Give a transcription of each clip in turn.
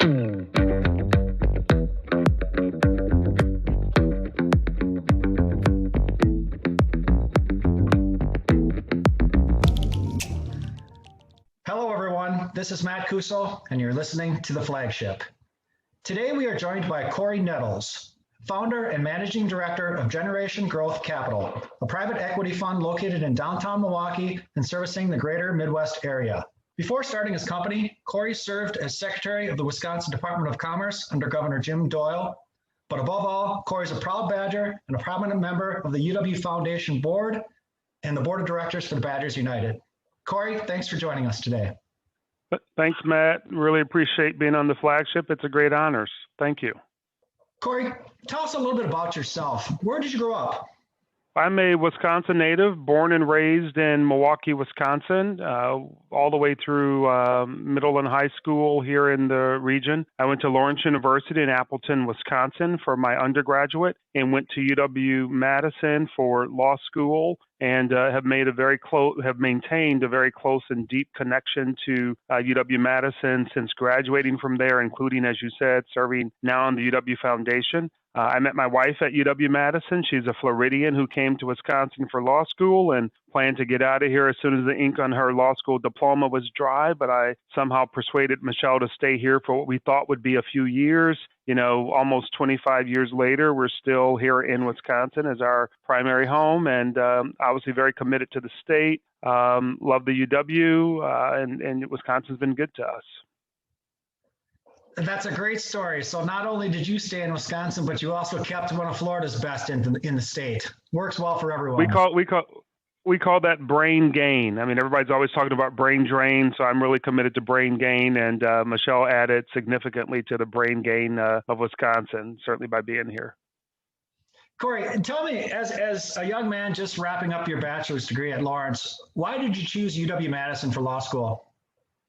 Hello, everyone. This is Matt Kuso, and you're listening to The Flagship. Today, we are joined by Cory Nettles, founder and managing director of Generation Growth Capital, a private equity fund located in downtown Milwaukee and servicing the greater Midwest area. Before starting his company, Cory served as secretary of the Wisconsin Department of Commerce under Governor Doyle. But above all, Cory is a proud Badger and a prominent member of the UW Foundation board and the board of directors for the Badgers United. Cory, thanks for joining us today. Thanks, Matt. Really appreciate being on the Flagship. It's a great honor. Thank you. Cory, tell us a little bit about yourself. Where did you grow up? I'm a Wisconsin native, born and raised in Milwaukee, Wisconsin, all the way through middle and high school here in the region. I went to Lawrence University in Appleton, Wisconsin for my undergraduate and went to UW-Madison for law school and have maintained a very close and deep connection to UW-Madison since graduating from there, including, as you said, serving now on the UW Foundation. I met my wife at UW-Madison. She's a Floridian who came to Wisconsin for law school and planned to get out of here as soon as the ink on her law school diploma was dry, but I somehow persuaded Michelle to stay here for what we thought would be a few years. You know, almost 25 years later, we're still here in Wisconsin as our primary home and obviously very committed to the state. Love the UW, and Wisconsin's been good to us. That's a great story. So not only did you stay in Wisconsin, but you also kept one of Florida's best in the state. Works well for everyone. We call that brain gain. I mean, everybody's always talking about brain drain, so I'm really committed to brain gain, and Michelle added significantly to the brain gain of Wisconsin, certainly by being here. Cory, tell me, as a young man just wrapping up your bachelor's degree at Lawrence, why did you choose UW-Madison for law school?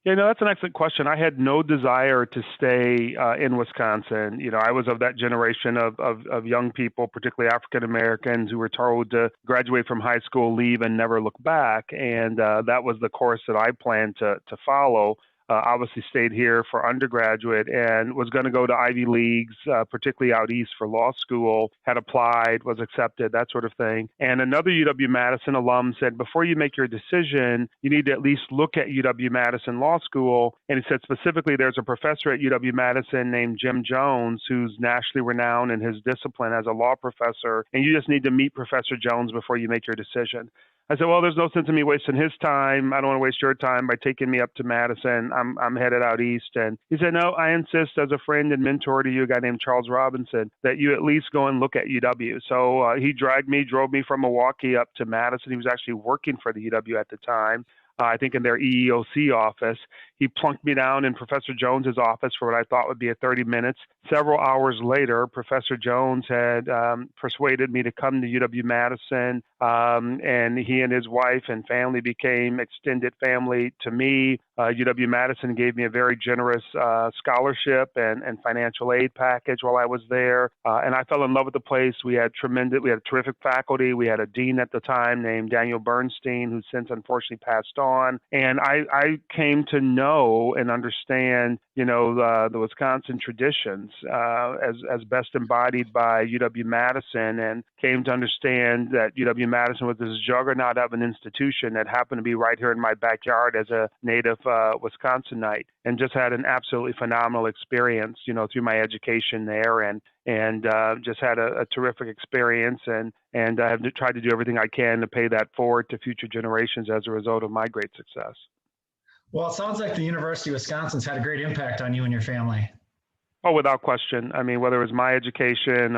Yeah, no, that's an excellent question. I had no desire to stay in Wisconsin. You know, I was of that generation of young people, particularly African Americans, who were told to graduate from high school, leave, and never look back. And that was the course that I planned to follow. Obviously stayed here for undergraduate and was going to go to Ivy Leagues, particularly out east for law school, had applied, was accepted, that sort of thing. And another UW-Madison alum said, before you make your decision, you need to at least look at UW-Madison Law School. And he said specifically there's a professor at UW-Madison named Jim Jones who's nationally renowned in his discipline as a law professor, and you just need to meet Professor Jones before you make your decision. I said, well, there's no sense in me wasting his time. I don't want to waste your time by taking me up to Madison. I'm headed out east. And he said, no, I insist as a friend and mentor to you, a guy named Charles Robinson, that you at least go and look at UW. So he drove me from Milwaukee up to Madison. He was actually working for the UW at the time. I think in their EEOC office. He plunked me down in Professor Jones's office for what I thought would be 30 minutes. Several hours later, Professor Jones had persuaded me to come to UW-Madison, and he and his wife and family became extended family to me. UW-Madison gave me a very generous scholarship and financial aid package while I was there, and I fell in love with the place. We had terrific faculty. We had a dean at the time named Daniel Bernstein, who since unfortunately passed on, and I came to know and understand, the Wisconsin traditions as best embodied by UW-Madison, and came to understand that UW-Madison was this juggernaut of an institution that happened to be right here in my backyard as a native Wisconsinite, and just had an absolutely phenomenal experience, through my education there, and just had a terrific experience, and I have tried to do everything I can to pay that forward to future generations as a result of my great success. Well, it sounds like the University of Wisconsin's had a great impact on you and your family. Oh, without question. I mean, whether it was my education,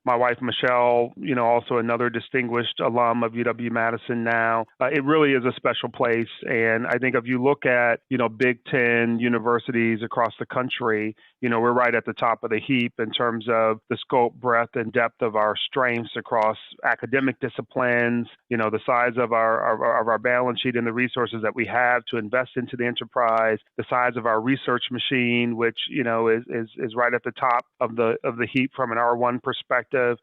my wife, Michelle, also another distinguished alum of UW-Madison now. It really is a special place. And I think if you look at, Big Ten universities across the country, we're right at the top of the heap in terms of the scope, breadth, and depth of our strengths across academic disciplines, the size of our balance sheet and the resources that we have to invest into the enterprise, the size of our research machine, which, is is right at the top of the heap from an R1 perspective.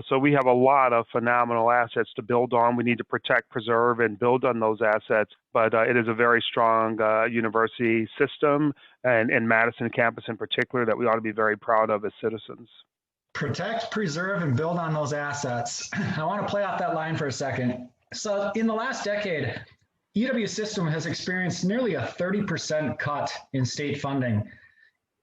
So we have a lot of phenomenal assets to build on. We need to protect, preserve, and build on those assets. But it is a very strong university system, and Madison campus in particular, that we ought to be very proud of as citizens. Protect, preserve, and build on those assets. I want to play off that line for a second. So in the last decade, UW system has experienced nearly a 30% cut in state funding.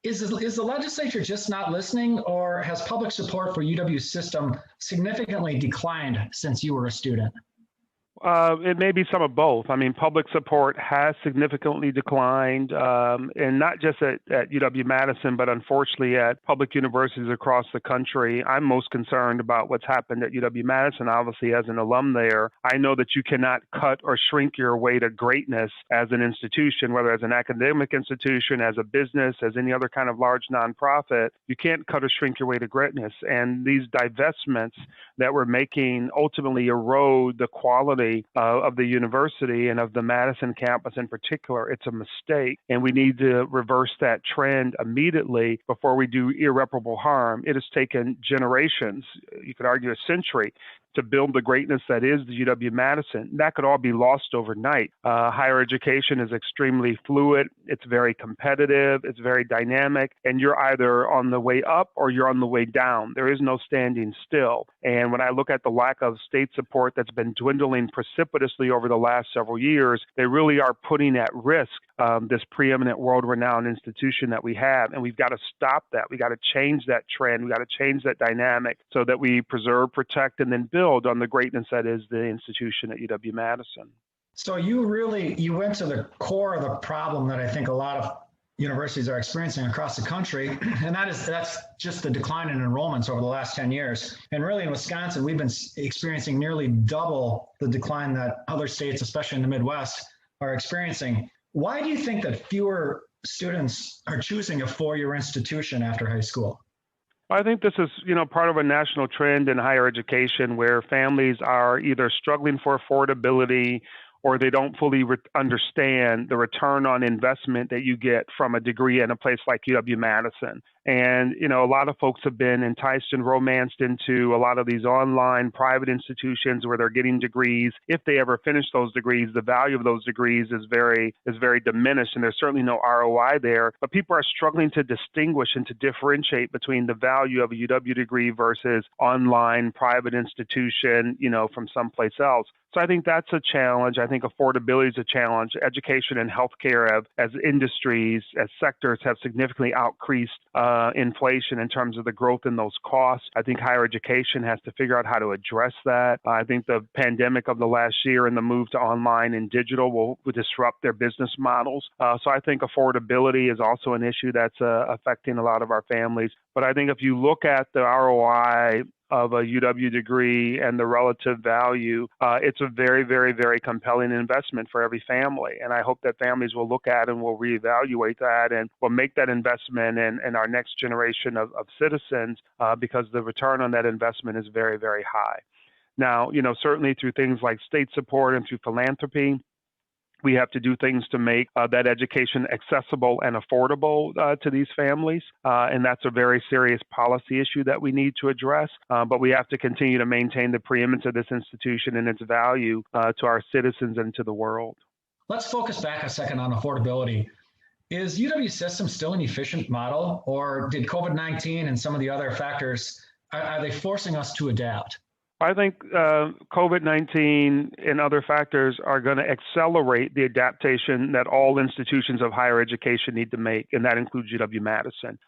Is the legislature just not listening, or has public support for UW system significantly declined since you were a student? It may be some of both. I mean, public support has significantly declined, and not just at UW-Madison, but unfortunately at public universities across the country. I'm most concerned about what's happened at UW-Madison, obviously, as an alum there. I know that you cannot cut or shrink your way to greatness as an institution, whether as an academic institution, as a business, as any other kind of large nonprofit. You can't cut or shrink your way to greatness. And these divestments that we're making ultimately erode the quality of the university and of the Madison campus in particular. It's a mistake, and we need to reverse that trend immediately before we do irreparable harm. It has taken generations, you could argue a century, to build the greatness that is the UW-Madison. That could all be lost overnight. Higher education is extremely fluid. It's very competitive. It's very dynamic. And you're either on the way up or you're on the way down. There is no standing still. And when I look at the lack of state support that's been dwindling precipitously over the last several years, they really are putting at risk this preeminent world-renowned institution that we have. And we've got to stop that. We got to change that trend. We got to change that dynamic so that we preserve, protect, and then build on the greatness that is the institution at UW-Madison. So you went to the core of the problem that I think a lot of universities are experiencing across the country, and that's just the decline in enrollments over the last 10 years. And really in Wisconsin, we've been experiencing nearly double the decline that other states, especially in the Midwest, are experiencing. Why do you think that fewer students are choosing a four-year institution after high school? I think this is, part of a national trend in higher education where families are either struggling for affordability or they don't fully understand the return on investment that you get from a degree in a place like UW-Madison. And, a lot of folks have been enticed and romanced into a lot of these online private institutions where they're getting degrees. If they ever finish those degrees, the value of those degrees is very diminished, and there's certainly no ROI there. But people are struggling to distinguish and to differentiate between the value of a UW degree versus online private institution, from someplace else. So I think that's a challenge. I think affordability is a challenge. Education and healthcare as industries, as sectors have significantly outcreased inflation in terms of the growth in those costs. I think higher education has to figure out how to address that. I think the pandemic of the last year and the move to online and digital will disrupt their business models. So I think affordability is also an issue that's affecting a lot of our families. But I think if you look at the ROI of a UW degree and the relative value, it's a very, very, very compelling investment for every family. And I hope that families will look at and will reevaluate that and will make that investment in our next generation of citizens because the return on that investment is very, very high. Now, certainly through things like state support and through philanthropy, we have to do things to make that education accessible and affordable to these families. And that's a very serious policy issue that we need to address. But we have to continue to maintain the preeminence of this institution and its value to our citizens and to the world. Let's focus back a second on affordability. Is UW system still an efficient model, or did COVID-19 and some of the other factors, are they forcing us to adapt? I think COVID-19 and other factors are going to accelerate the adaptation that all institutions of higher education need to make, and that includes UW-Madison.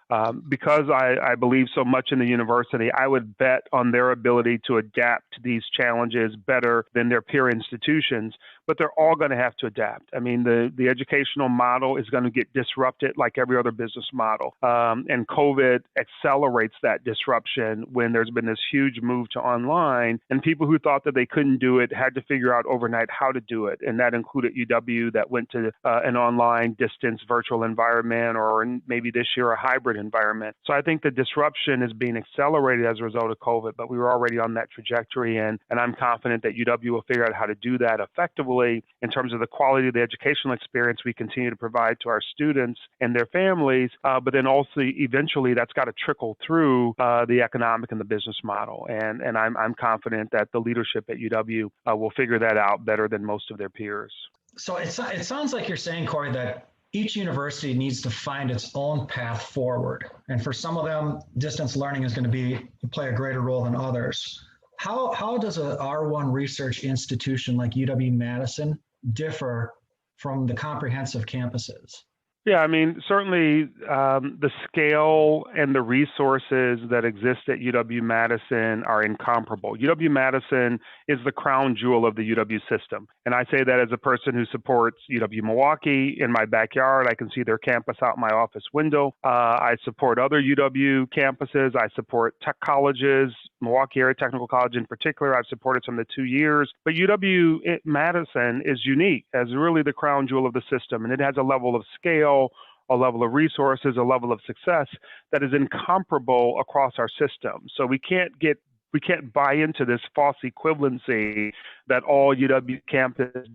Because I believe so much in the university, I would bet on their ability to adapt to these challenges better than their peer institutions, but they're all going to have to adapt. I mean, the educational model is going to get disrupted like every other business model, and COVID accelerates that disruption when there's been this huge move to online. And people who thought that they couldn't do it had to figure out overnight how to do it. And that included UW that went to an online distance virtual environment, or maybe this year a hybrid environment. So I think the disruption is being accelerated as a result of COVID, but we were already on that trajectory. And I'm confident that UW will figure out how to do that effectively really in terms of the quality of the educational experience we continue to provide to our students and their families, but then also eventually that's got to trickle through the economic and the business model. And I'm confident that the leadership at UW will figure that out better than most of their peers. So it sounds like you're saying, Cory, that each university needs to find its own path forward. And for some of them, distance learning is going to play a greater role than others. How does a R1 research institution like UW-Madison differ from the comprehensive campuses? Yeah, I mean, certainly the scale and the resources that exist at UW-Madison are incomparable. UW-Madison is the crown jewel of the UW system. And I say that as a person who supports UW-Milwaukee in my backyard. I can see their campus out my office window. I support other UW campuses. I support tech colleges, Milwaukee Area Technical College in particular. I've supported some of the 2 years. But UW-Madison is unique as really the crown jewel of the system. And it has a level of scale, a level of resources, a level of success that is incomparable across our system. So we can't buy into this false equivalency that all UW campuses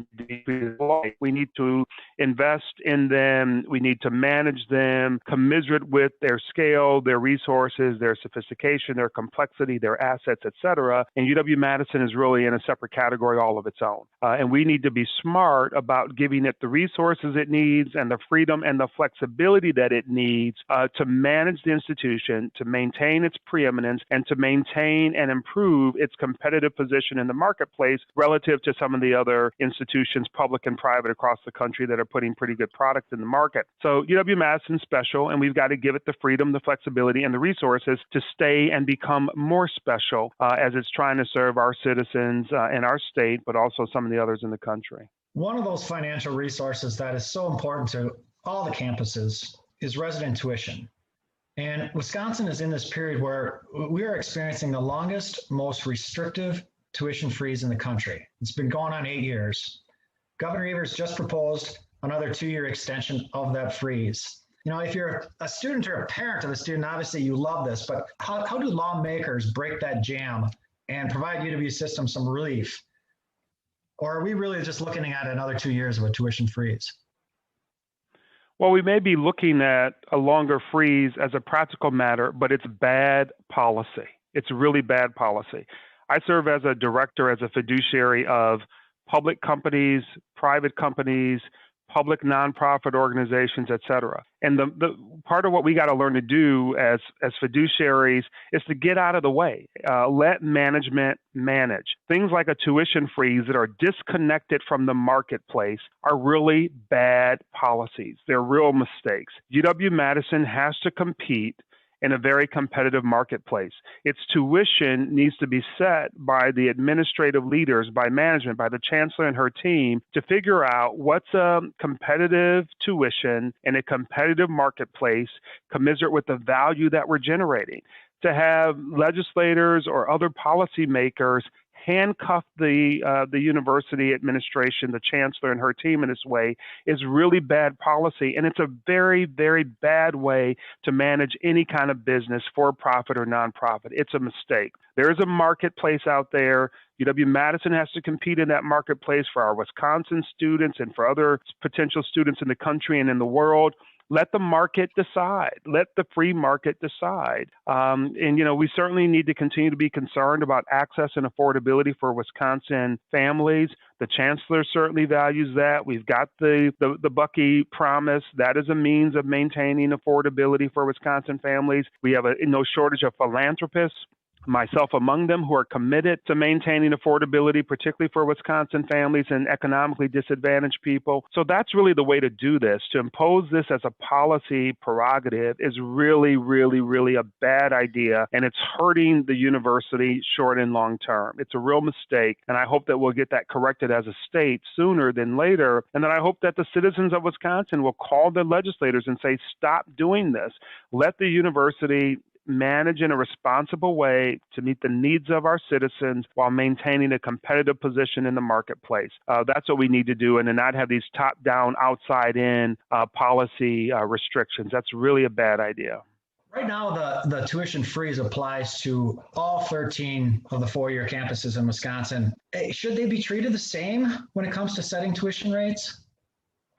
like. We need to invest in them. We need to manage them, commensurate with their scale, their resources, their sophistication, their complexity, their assets, et cetera. And UW-Madison is really in a separate category all of its own. And we need to be smart about giving it the resources it needs and the freedom and the flexibility that it needs to manage the institution, to maintain its preeminence, and to maintain and improve its competitive position in the marketplace relative to some of the other institutions, public and private, across the country that are putting pretty good product in the market. So UW-Madison's special, and we've got to give it the freedom, the flexibility, and the resources to stay and become more special as it's trying to serve our citizens in our state, but also some of the others in the country. One of those financial resources that is so important to all the campuses is resident tuition. And Wisconsin is in this period where we are experiencing the longest, most restrictive tuition freeze in the country. It's been going on 8 years. Governor Evers just proposed another 2-year extension of that freeze. You know, if you're a student or a parent of a student, obviously you love this, but how do lawmakers break that jam and provide UW system some relief? Or are we really just looking at another 2 years of a tuition freeze? Well, we may be looking at a longer freeze as a practical matter, but it's bad policy. It's really bad policy. I serve as a director, as a fiduciary of public companies, private companies, public nonprofit organizations, et cetera. And the part of what we got to learn to do as fiduciaries is to get out of the way. Let management manage. Things like a tuition freeze that are disconnected from the marketplace are really bad policies. They're real mistakes. UW-Madison has to compete in a very competitive marketplace. Its tuition needs to be set by the administrative leaders, by management, by the chancellor and her team to figure out what's a competitive tuition in a competitive marketplace commensurate with the value that we're generating. To have legislators or other policymakers handcuff the university administration, the chancellor and her team in this way is really bad policy. And it's a very, very bad way to manage any kind of business, for profit or nonprofit. It's a mistake. There is a marketplace out there. UW-Madison has to compete in that marketplace for our Wisconsin students and for other potential students in the country and in the world. Let the market decide. Let the free market decide. And, you know, we certainly need to continue to be concerned about access and affordability for Wisconsin families. The chancellor certainly values that. We've got the Bucky promise. That is a means of maintaining affordability for Wisconsin families. We have no shortage of philanthropists, myself among them, who are committed to maintaining affordability, particularly for Wisconsin families and economically disadvantaged people. So that's really the way to do this. To impose this as a policy prerogative is really, really, really a bad idea, and it's hurting the university short and long term. It's a real mistake, and I hope that we'll get that corrected as a state sooner than later, and then I hope that the citizens of Wisconsin will call the legislators and say, stop doing this. Let the university manage in a responsible way to meet the needs of our citizens while maintaining a competitive position in the marketplace. That's what we need to do, and to not have these top-down, outside-in policy restrictions. That's really a bad idea. Right now, the tuition freeze applies to all 13 of the four-year campuses in Wisconsin. Should they be treated the same when it comes to setting tuition rates?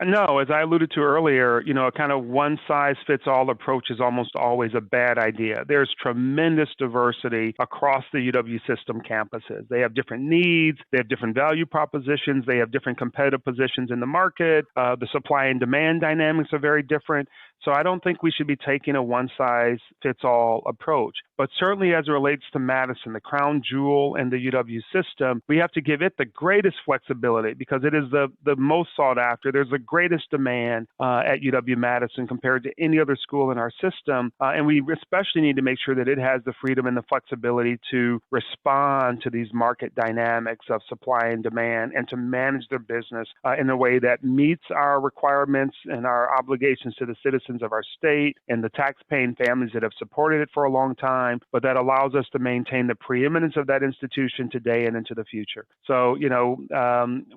No, as I alluded to earlier, a kind of one-size-fits-all approach is almost always a bad idea. There's tremendous diversity across the UW system campuses. They have different needs, they have different value propositions, they have different competitive positions in the market. The supply and demand dynamics are very different. So I don't think we should be taking a one-size-fits-all approach. But certainly as it relates to Madison, the crown jewel in the UW system, we have to give it the greatest flexibility because it is the most sought after. There's the greatest demand at UW-Madison compared to any other school in our system. And we especially need to make sure that it has the freedom and the flexibility to respond to these market dynamics of supply and demand and to manage their business in a way that meets our requirements and our obligations to the citizens of our state and the tax-paying families that have supported it for a long time, but that allows us to maintain the preeminence of that institution today and into the future. So,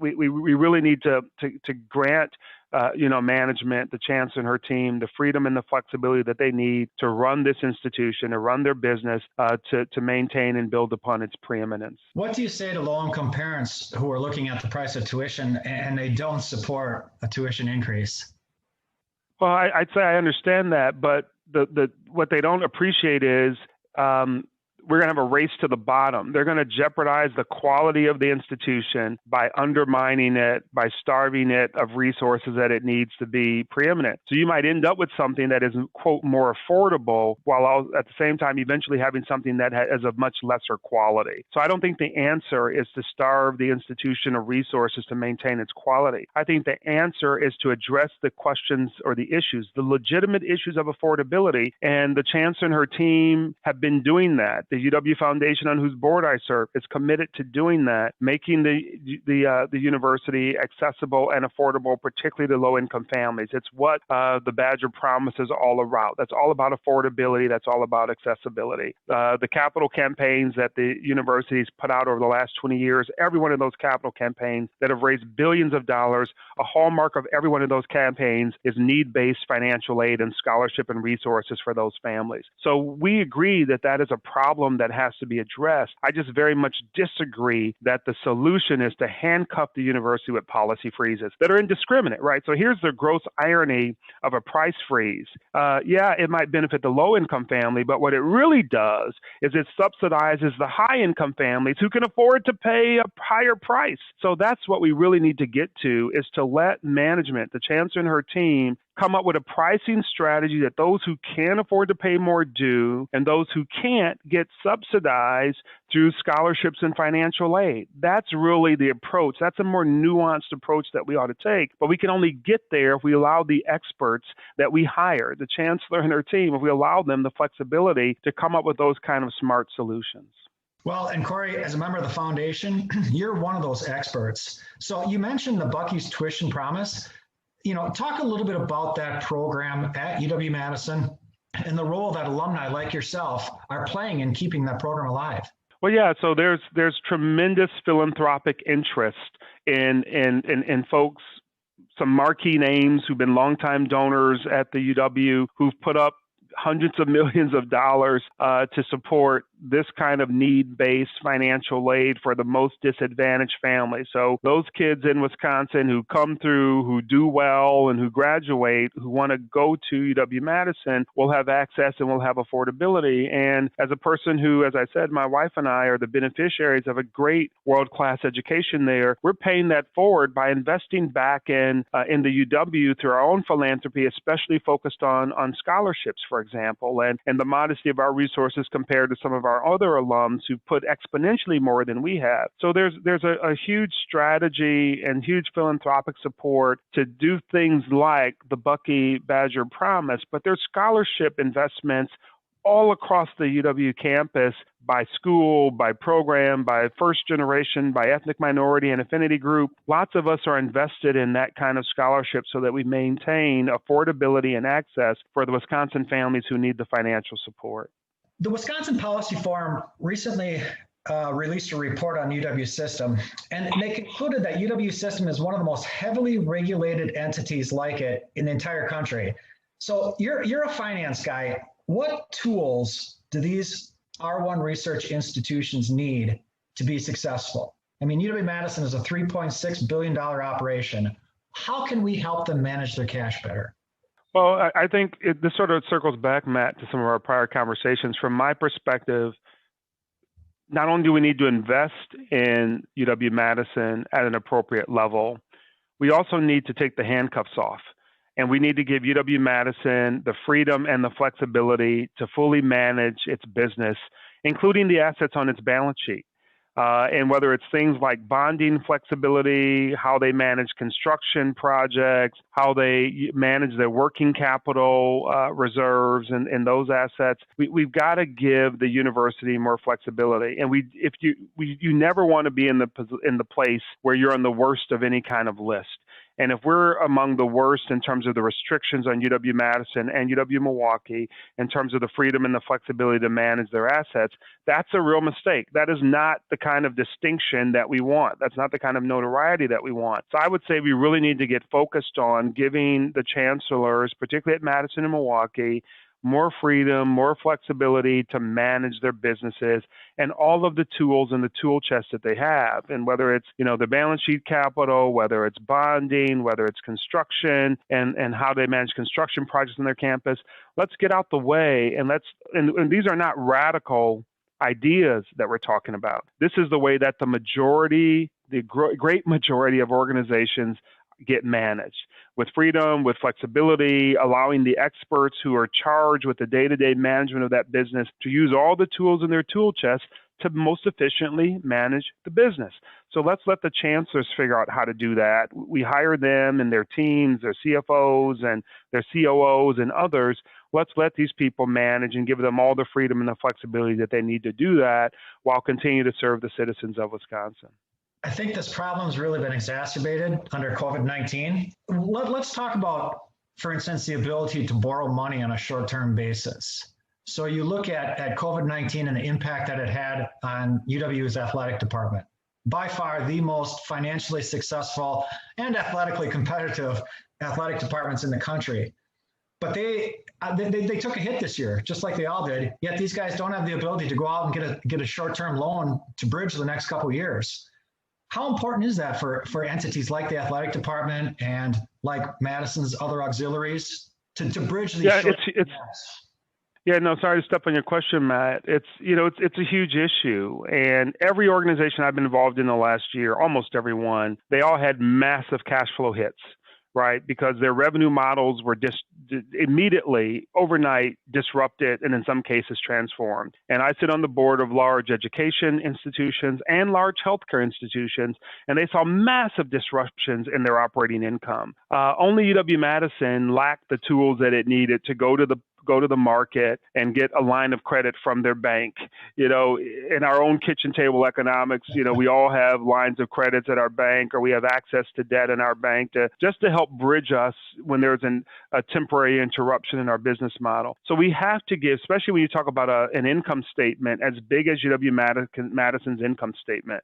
we really need to grant management, the chancellor and her team, the freedom and the flexibility that they need to run this institution, to run their business, to maintain and build upon its preeminence. What do you say to low-income parents who are looking at the price of tuition and they don't support a tuition increase? Well, I'd say I understand that, but what they don't appreciate is we're going to have a race to the bottom. They're going to jeopardize the quality of the institution by undermining it, by starving it of resources that it needs to be preeminent. So you might end up with something that is, quote, more affordable, while at the same time eventually having something that is of much lesser quality. So I don't think the answer is to starve the institution of resources to maintain its quality. I think the answer is to address the questions or the issues, the legitimate issues of affordability. And the chancellor and her team have been doing that. The UW Foundation, on whose board I serve, is committed to doing that, making the university accessible and affordable, particularly to low-income families. It's what the Badger Promise is all about. That's all about affordability. That's all about accessibility. The capital campaigns that the universities put out over the last 20 years, every one of those capital campaigns that have raised billions of dollars, a hallmark of every one of those campaigns is need-based financial aid and scholarship and resources for those families. So we agree that that is a problem that has to be addressed. I just very much disagree that the solution is to handcuff the university with policy freezes that are indiscriminate, right? So here's the gross irony of a price freeze. It might benefit the low-income family, but what it really does is it subsidizes the high-income families who can afford to pay a higher price. So that's what we really need to get to, is to let management, the chancellor and her team, come up with a pricing strategy that those who can afford to pay more do, and those who can't get subsidized through scholarships and financial aid. That's really the approach. That's a more nuanced approach that we ought to take. But we can only get there if we allow the experts that we hire, the chancellor and her team, if we allow them the flexibility to come up with those kind of smart solutions. Well, and Cory, as a member of the foundation, you're one of those experts. So you mentioned the Bucky's Tuition Promise. Talk a little bit about that program at UW-Madison and the role that alumni like yourself are playing in keeping that program alive. Well, yeah. So there's tremendous philanthropic interest in folks, some marquee names who've been longtime donors at the UW, who've put up hundreds of millions of dollars to support this kind of need-based financial aid for the most disadvantaged families. So those kids in Wisconsin who come through, who do well, and who graduate, who want to go to UW-Madison will have access and will have affordability. And as a person who, as I said, my wife and I are the beneficiaries of a great world-class education there, we're paying that forward by investing back in the UW through our own philanthropy, especially focused on scholarships, for example, and the modesty of our resources compared to some of our other alums who put exponentially more than we have. So there's a huge strategy and huge philanthropic support to do things like the Bucky Badger Promise, but there's scholarship investments all across the UW campus by school, by program, by first generation, by ethnic minority and affinity group. Lots of us are invested in that kind of scholarship so that we maintain affordability and access for the Wisconsin families who need the financial support. The Wisconsin Policy Forum recently released a report on UW system, and they concluded that UW system is one of the most heavily regulated entities like it in the entire country. So you're a finance guy. What tools do these R1 research institutions need to be successful? I mean, UW-Madison is a $3.6 billion operation. How can we help them manage their cash better? Well, I think this sort of circles back, Matt, to some of our prior conversations. From my perspective, not only do we need to invest in UW-Madison at an appropriate level, we also need to take the handcuffs off. And we need to give UW-Madison the freedom and the flexibility to fully manage its business, including the assets on its balance sheet. And whether it's things like bonding flexibility, how they manage construction projects, how they manage their working capital reserves and those assets, we've got to give the university more flexibility. And you never want to be in the place where you're on the worst of any kind of list. And if we're among the worst in terms of the restrictions on UW-Madison and UW-Milwaukee, in terms of the freedom and the flexibility to manage their assets, that's a real mistake. That is not the kind of distinction that we want. That's not the kind of notoriety that we want. So I would say we really need to get focused on giving the chancellors, particularly at Madison and Milwaukee, more freedom, more flexibility to manage their businesses and all of the tools in the tool chest that they have. And whether it's, the balance sheet capital, whether it's bonding, whether it's construction and how they manage construction projects on their campus, let's get out the way and these are not radical ideas that we're talking about. This is the way that the great majority of organizations get managed, with freedom, with flexibility, allowing the experts who are charged with the day-to-day management of that business to use all the tools in their tool chest to most efficiently manage the business. So let's let the chancellors figure out how to do that. We hire them and their teams, their CFOs and their COOs and others. Let's let these people manage and give them all the freedom and the flexibility that they need to do that while continuing to serve the citizens of Wisconsin. I think this problem's really been exacerbated under COVID-19. Let's talk about, for instance, the ability to borrow money on a short-term basis. So you look at COVID-19 and the impact that it had on UW's athletic department. By far the most financially successful and athletically competitive athletic departments in the country. But they took a hit this year, just like they all did. Yet these guys don't have the ability to go out and get a short-term loan to bridge the next couple of years. How important is that for entities like the athletic department and like Madison's other auxiliaries to bridge these? Yeah, no, sorry to step on your question, Matt. It's a huge issue, and every organization I've been involved in the last year, almost every one, they all had massive cash flow hits, right? Because their revenue models were immediately, overnight, disrupted and in some cases transformed. And I sit on the board of large education institutions and large healthcare institutions, and they saw massive disruptions in their operating income. Only UW-Madison lacked the tools that it needed to go to the market and get a line of credit from their bank. In our own kitchen table economics, we all have lines of credits at our bank, or we have access to debt in our bank to help bridge us when there's a temporary interruption in our business model. So we have to give, especially when you talk about an income statement as big as UW-Madison's income statement,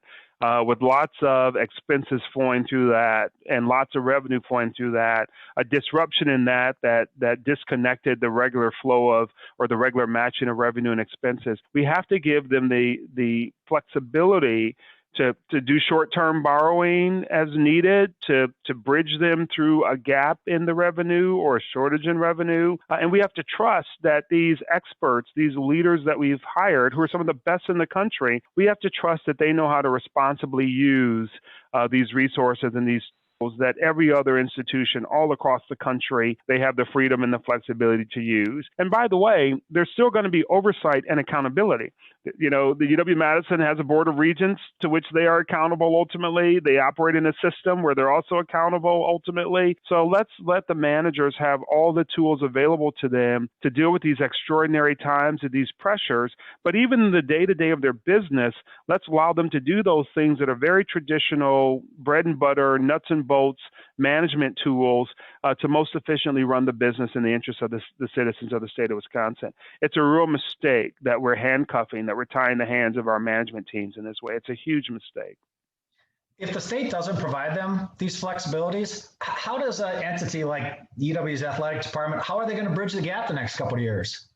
with lots of expenses flowing through that and lots of revenue flowing through that, a disruption in that disconnected the regular flow of, or the regular matching of revenue and expenses. We have to give them the flexibility to do short-term borrowing as needed, to bridge them through a gap in the revenue or a shortage in revenue. And we have to trust that these experts, these leaders that we've hired, who are some of the best in the country, we have to trust that they know how to responsibly use these resources and these tools that every other institution all across the country, they have the freedom and the flexibility to use. And by the way, there's still going to be oversight and accountability. The UW-Madison has a board of regents to which they are accountable ultimately. They operate in a system where they're also accountable ultimately. So let's let the managers have all the tools available to them to deal with these extraordinary times and these pressures. But even in the day-to-day of their business, let's allow them to do those things that are very traditional, bread and butter, nuts and bolts management tools to most efficiently run the business in the interest of the citizens of the state of Wisconsin. It's a real mistake that we're handcuffing, that we're tying the hands of our management teams in this way. It's a huge mistake. If the state doesn't provide them these flexibilities, how does an entity like UW's athletic department, how are they going to bridge the gap the next couple of years?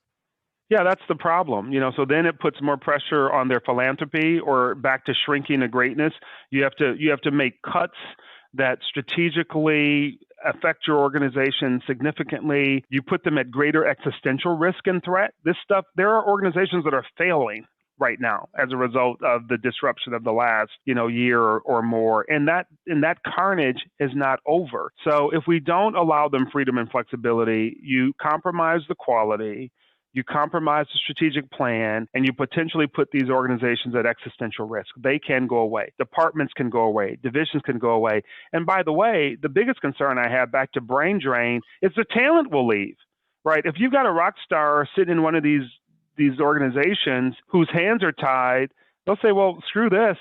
Yeah, that's the problem. So then it puts more pressure on their philanthropy or back to shrinking to greatness. You have to make cuts that strategically affect your organization significantly. You put them at greater existential risk and threat. This stuff, there are organizations that are failing right now as a result of the disruption of the last, year or more. And that carnage is not over. So if we don't allow them freedom and flexibility, you compromise the quality, you compromise the strategic plan, and you potentially put these organizations at existential risk. They can go away. Departments can go away. Divisions can go away. And by the way, the biggest concern I have, back to brain drain, is the talent will leave, right? If you've got a rock star sitting in one of these organizations whose hands are tied, they'll say, well, screw this.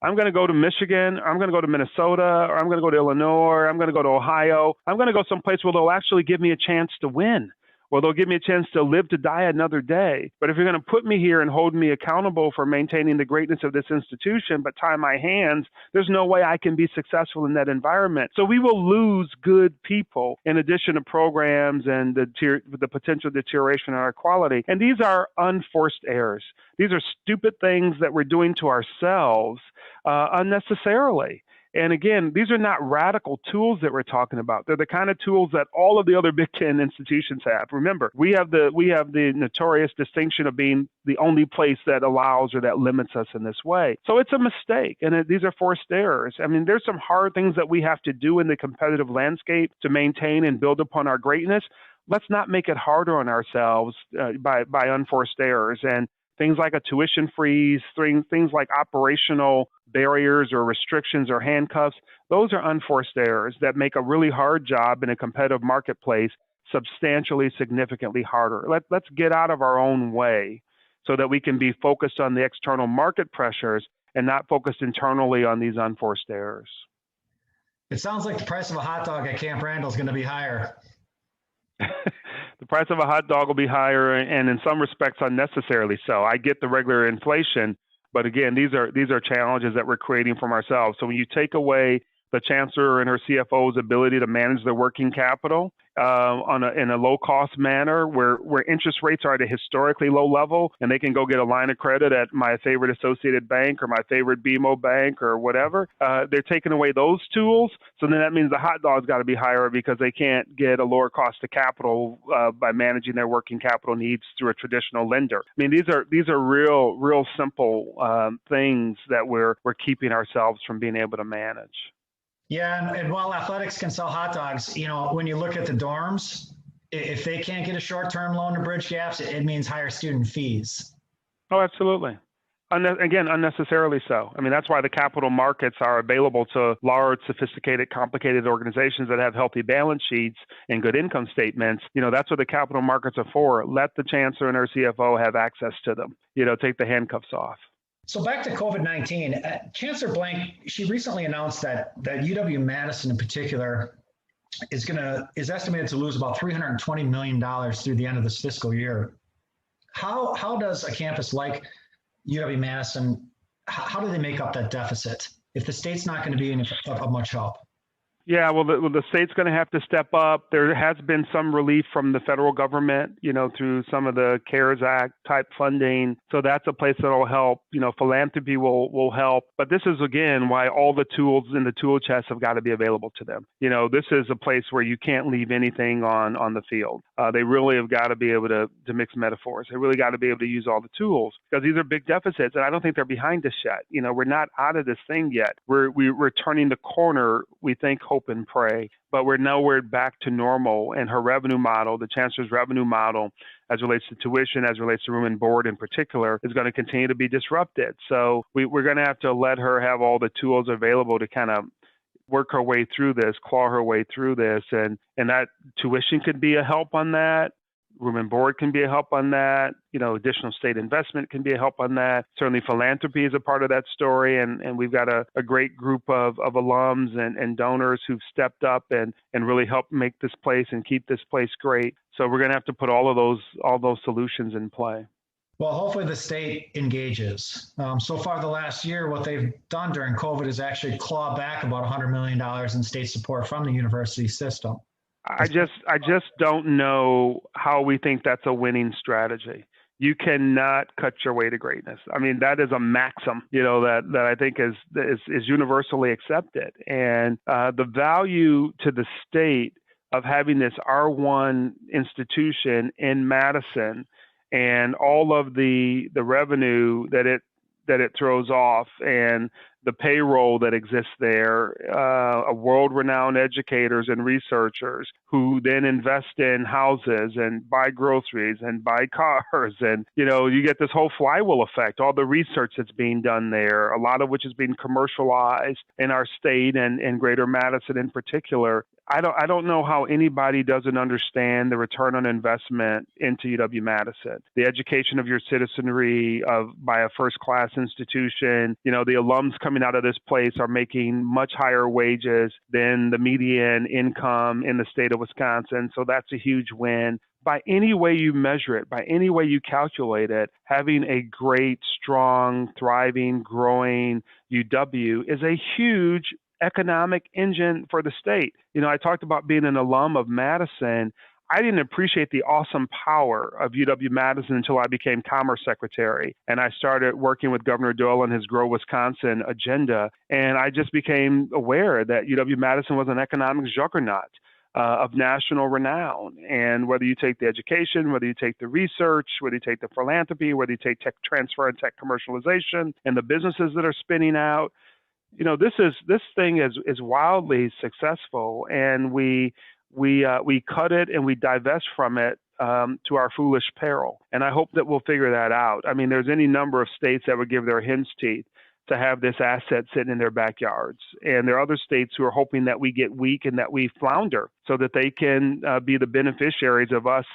I'm going to go to Michigan, or I'm going to go to Minnesota, or I'm going to go to Illinois, or I'm going to go to Ohio. I'm going to go someplace where they'll actually give me a chance to win. Well, they'll give me a chance to live to die another day. But if you're going to put me here and hold me accountable for maintaining the greatness of this institution, but tie my hands, there's no way I can be successful in that environment. So we will lose good people in addition to programs and the potential deterioration in our quality. And these are unforced errors. These are stupid things that we're doing to ourselves unnecessarily. And again, these are not radical tools that we're talking about. They're the kind of tools that all of the other Big Ten institutions have. Remember, we have the notorious distinction of being the only place that allows or that limits us in this way. So it's a mistake, and these are forced errors. I mean, there's some hard things that we have to do in the competitive landscape to maintain and build upon our greatness. Let's not make it harder on ourselves by unforced errors. And things like a tuition freeze, things like operational barriers or restrictions or handcuffs, those are unforced errors that make a really hard job in a competitive marketplace substantially, significantly harder. Let's get out of our own way so that we can be focused on the external market pressures and not focused internally on these unforced errors. It sounds like the price of a hot dog at Camp Randall is going to be higher. The price of a hot dog will be higher, and in some respects unnecessarily so. I get the regular inflation, but again, these are challenges that we're creating from ourselves. So when you take away the chancellor and her CFO's ability to manage their working capital in a low-cost manner, where interest rates are at a historically low level, and they can go get a line of credit at my favorite Associated Bank or my favorite BMO Bank or whatever. They're taking away those tools, so then that means the hot dog's got to be higher because they can't get a lower cost of capital by managing their working capital needs through a traditional lender. I mean, these are real simple things that we're keeping ourselves from being able to manage. Yeah, and while athletics can sell hot dogs, when you look at the dorms, if they can't get a short-term loan to bridge gaps, it means higher student fees. Oh, absolutely. Again, unnecessarily so. I mean, that's why the capital markets are available to large, sophisticated, complicated organizations that have healthy balance sheets and good income statements. That's what the capital markets are for. Let the chancellor and her CFO have access to them. Take the handcuffs off. So back to COVID-19, Chancellor Blank, she recently announced that UW-Madison in particular is estimated to lose about $320 million through the end of this fiscal year. How does a campus like UW-Madison, how do they make up that deficit if the state's not going to be of much help? Yeah, well, the state's going to have to step up. There has been some relief from the federal government, through some of the CARES Act type funding. So that's a place that will help. Philanthropy will help. But this is, again, why all the tools in the tool chest have got to be available to them. This is a place where you can't leave anything on the field. They really have got to be able to mix metaphors. They really got to be able to use all the tools because these are big deficits. And I don't think they're behind us yet. We're not out of this thing yet. We're turning the corner, we think, hope and pray, but we're nowhere back to normal. And her revenue model, the chancellor's revenue model, as relates to tuition, as relates to room and board in particular, is going to continue to be disrupted. So we're going to have to let her have all the tools available to kind of work her way through this, claw her way through this. And that tuition could be a help on that. Room and board can be a help on that. Additional state investment can be a help on that. Certainly philanthropy is a part of that story. And we've got a great group of alums and donors who've stepped up and really helped make this place and keep this place great. So we're going to have to put all those solutions in play. Well, hopefully the state engages. So far the last year, what they've done during COVID is actually claw back about $100 million in state support from the university system. I just don't know how we think that's a winning strategy. You cannot cut your way to greatness. I mean, that is a maxim, that I think is universally accepted. And the value to the state of having this R1 institution in Madison and all of the revenue that it throws off and the payroll that exists there, world-renowned educators and researchers who then invest in houses and buy groceries and buy cars. And, you get this whole flywheel effect, all the research that's being done there, a lot of which is being commercialized in our state and Greater Madison in particular. I don't know how anybody doesn't understand the return on investment into UW-Madison. The education of your citizenry by a first-class institution. The alums coming out of this place are making much higher wages than the median income in the state of Wisconsin. So that's a huge win. By any way you measure it, by any way you calculate it, having a great, strong, thriving, growing UW is a huge economic engine for the state. I talked about being an alum of Madison. I didn't appreciate the awesome power of UW-Madison until I became Commerce Secretary. And I started working with Governor Doyle on his Grow Wisconsin agenda. And I just became aware that UW-Madison was an economic juggernaut of national renown. And whether you take the education, whether you take the research, whether you take the philanthropy, whether you take tech transfer and tech commercialization and the businesses that are spinning out, this thing is wildly successful, and we cut it and we divest from it to our foolish peril. And I hope that we'll figure that out. I mean, there's any number of states that would give their hen's teeth to have this asset sitting in their backyards. And there are other states who are hoping that we get weak and that we flounder so that they can be the beneficiaries of us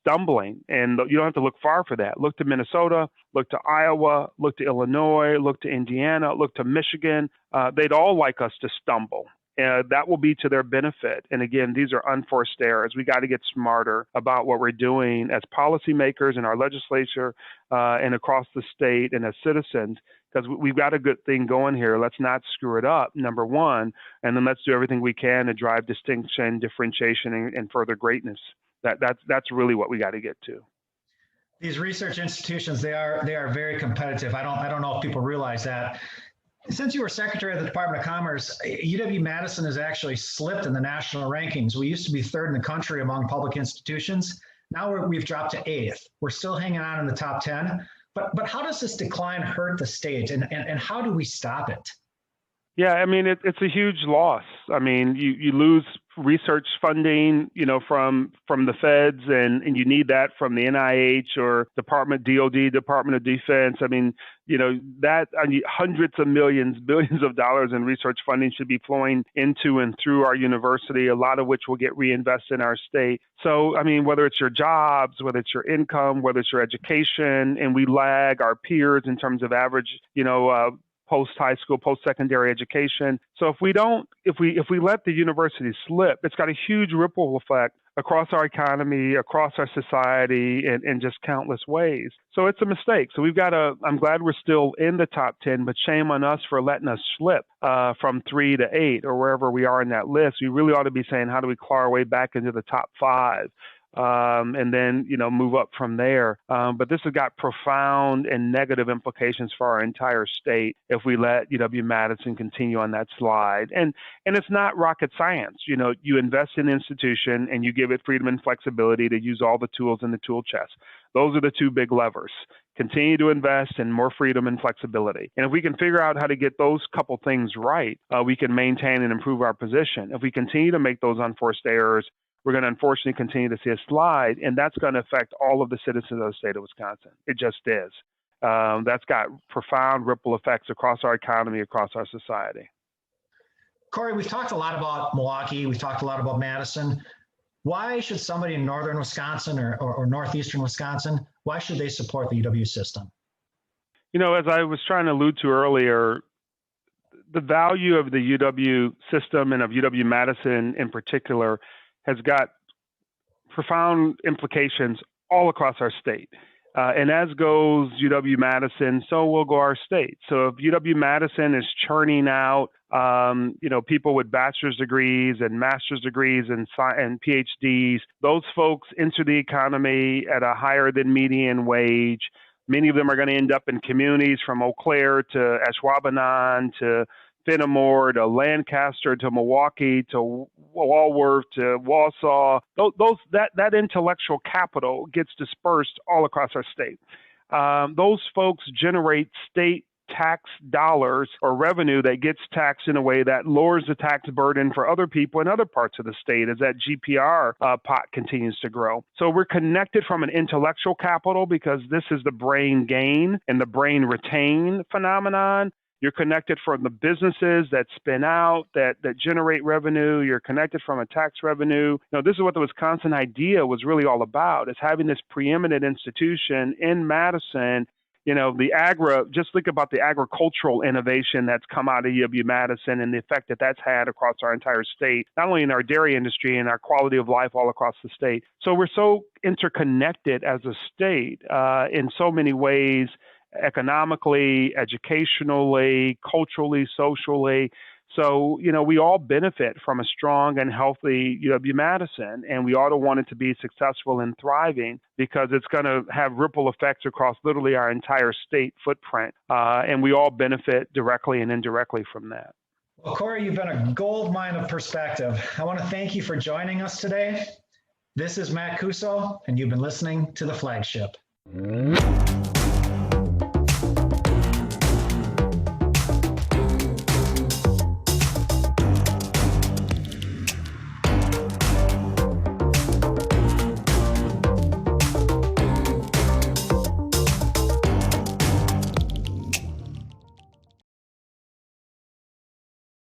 stumbling. And you don't have to look far for that. Look to Minnesota, look to Iowa, look to Illinois, look to Indiana, look to Michigan. They'd all like us to stumble. That will be to their benefit. And again, these are unforced errors. We got to get smarter about what we're doing as policymakers in our legislature and across the state and as citizens, because we've got a good thing going here. Let's not screw it up, number one, and then let's do everything we can to drive distinction, differentiation, and further greatness. That's really what we got to get to. These research institutions, they are very competitive. I don't know if people realize that. Since you were Secretary of the Department of Commerce, UW-Madison has actually slipped in the national rankings. We used to be third in the country among public institutions. Now we've dropped to 8th. We're still hanging on in the top 10. But how does this decline hurt the state, and how do we stop it? Yeah, I mean, it's a huge loss. I mean, you lose research funding, from the feds, and you need that from the NIH or Department of Defense. I mean, hundreds of millions, billions of dollars in research funding should be flowing into and through our university, a lot of which will get reinvested in our state. So, I mean, whether it's your jobs, whether it's your income, whether it's your education, and we lag our peers in terms of average, post-high school, post-secondary education. So if we let the university slip, it's got a huge ripple effect across our economy, across our society, in just countless ways. So it's a mistake. So I'm glad we're still in the top 10, but shame on us for letting us slip from 3 to 8 or wherever we are in that list. We really ought to be saying, how do we claw our way back into the top 5? And then, move up from there. But this has got profound and negative implications for our entire state if we let UW-Madison continue on that slide. And it's not rocket science. You invest in an institution and you give it freedom and flexibility to use all the tools in the tool chest. Those are the two big levers. Continue to invest in more freedom and flexibility. And if we can figure out how to get those couple things right, we can maintain and improve our position. If we continue to make those unforced errors, we're going to unfortunately continue to see a slide, and that's going to affect all of the citizens of the state of Wisconsin. It just is. That's got profound ripple effects across our economy, across our society. Cory, we've talked a lot about Milwaukee. We've talked a lot about Madison. Why should somebody in northern Wisconsin or northeastern Wisconsin, why should they support the UW system? As I was trying to allude to earlier, the value of the UW system and of UW-Madison in particular has got profound implications all across our state. And as goes UW-Madison, so will go our state. So if UW-Madison is churning out people with bachelor's degrees and master's degrees and PhDs. Those folks enter the economy at a higher than median wage. Many of them are going to end up in communities from Eau Claire to Ashwaubenon to Fenimore to Lancaster to Milwaukee to Walworth to Wausau. That intellectual capital gets dispersed all across our state. Those folks generate state tax dollars or revenue that gets taxed in a way that lowers the tax burden for other people in other parts of the state as that GPR pot continues to grow. So we're connected from an intellectual capital because this is the brain gain and the brain retain phenomenon. You're connected from the businesses that spin out, that generate revenue. You're connected from a tax revenue. This is what the Wisconsin idea was really all about, is having this preeminent institution in Madison. Just think about the agricultural innovation that's come out of UW-Madison and the effect that that's had across our entire state, not only in our dairy industry and our quality of life all across the state. So we're so interconnected as a state in so many ways, economically, educationally, culturally, socially. So, we all benefit from a strong and healthy UW-Madison, and we ought to want it to be successful and thriving because it's going to have ripple effects across literally our entire state footprint, and we all benefit directly and indirectly from that. Well, Cory, you've been a gold mine of perspective. I want to thank you for joining us today. This is Matt Cuso, and you've been listening to The Flagship.